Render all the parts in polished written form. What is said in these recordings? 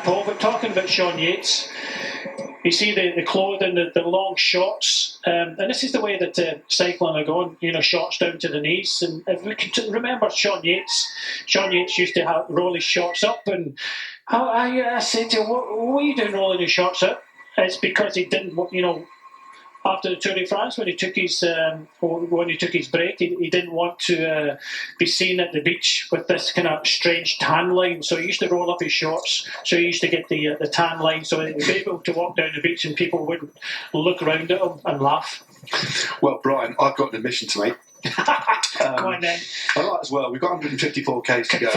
Paul, but talking about Sean Yates, you see the clothing, the long shorts, and this is the way that cycling are going, shorts down to the knees. And if we can remember Sean Yates used to roll his shorts up, and I said to him, what are you doing rolling your shorts up? It's because he didn't, after the Tour de France, when he took his break, he didn't want to be seen at the beach with this kind of strange tan line. So he used to roll up his shorts. So he used to get the tan line, so he was able to walk down the beach and people wouldn't look around at him and laugh. Well, Brian, I've got an admission to make. Go on then. I like as well. We've got 154 Ks to go.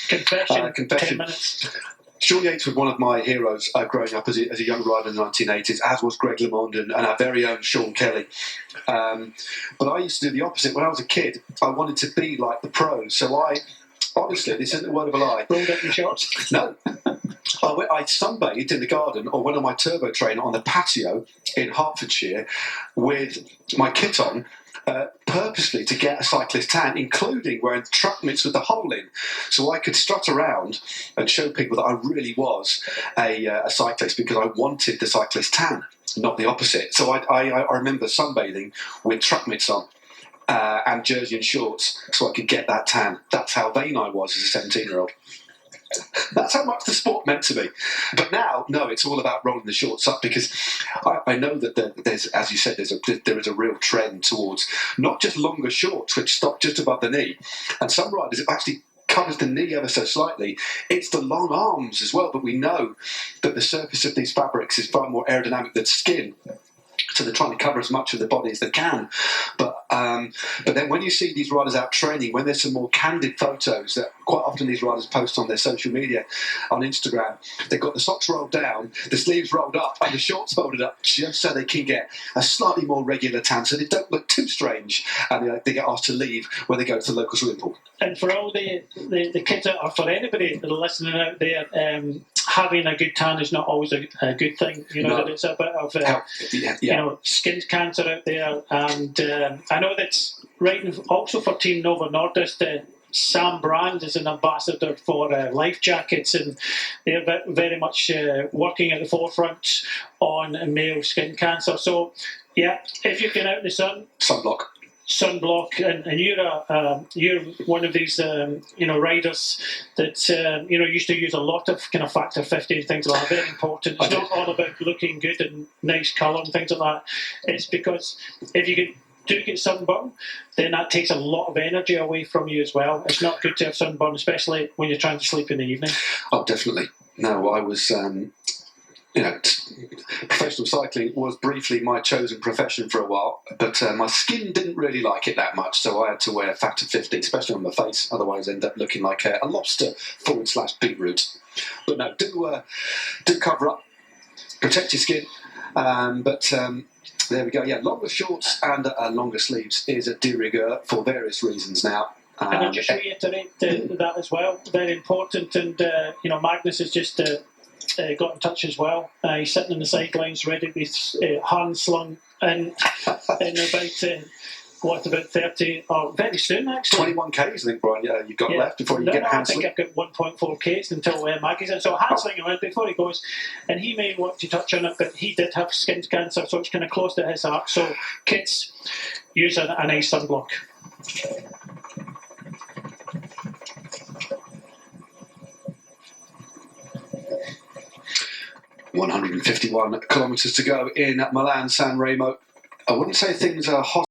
Confession. 10 minutes. Sean Yates was one of my heroes growing up as a young rider in the 1980s, as was Greg LeMond and our very own Sean Kelly. But I used to do the opposite. When I was a kid, I wanted to be like the pros. So honestly, this isn't a word of a lie. Rolled up your shorts? No. I sunbathed in the garden or went on my turbo train on the patio in Hertfordshire with my kit on, purposely to get a cyclist tan, including wearing truck mitts with the hole in, so I could strut around and show people that I really was a cyclist, because I wanted the cyclist tan, not the opposite. So I remember sunbathing with truck mitts on and jersey and shorts so I could get that tan. That's how vain I was as a 17-year-old. That's how much the sport meant to me. But now, no, it's all about rolling the shorts up, because I know that there's, as you said, there is a real trend towards not just longer shorts, which stop just above the knee. And some riders, it actually covers the knee ever so slightly. It's the long arms as well, but we know that the surface of these fabrics is far more aerodynamic than skin. So they're trying to cover as much of the body as they can. But then when you see these riders out training, when there's some more candid photos that quite often these riders post on their social media, on Instagram, they've got the socks rolled down, the sleeves rolled up, and the shorts folded up, just so they can get a slightly more regular tan, so they don't look too strange, and they get asked to leave when they go to the local swimming pool. And for all the kids, or for anybody listening out there, having a good tan is not always a good thing. No. That it's a bit of skin cancer out there, and I know that's right. Also for Team Novo Nordisk, Sam Brand is an ambassador for LifeJackets, and they're very much working at the forefront on male skin cancer. So, yeah, if you get out in the sun, sunblock, and you're one of these riders that used to use a lot of kind of factor 50 and things like that. Very important. It's not all about looking good and nice colour and things like that. It's because if you do get sunburn, then that takes a lot of energy away from you as well. It's not good to have sunburn, especially when you're trying to sleep in the evening. Oh, definitely. No, I was professional cycling was briefly my chosen profession for a while, but my skin didn't really like it that much, so I had to wear factor 50, especially on my face, otherwise I end up looking like a lobster /beetroot. But no, do cover up, protect your skin, there we go. Yeah, longer shorts and longer sleeves is a de rigueur for various reasons now. And I'll just reiterate that as well, very important. And Magnus has just got in touch as well. He's sitting in the sidelines ready with hands slung in about 30, or very soon actually. 21 Ks, I think, Brian, you've got left before you get hand sling. I think I've got 1.4 Ks until Maggie's in. So hand sling around before he goes, and he may want to touch on it, but he did have skin cancer, so it's kind of close to his heart. So kids, use a nice sunblock. ...151 kilometres to go in Milan, San Remo. I wouldn't say things are hot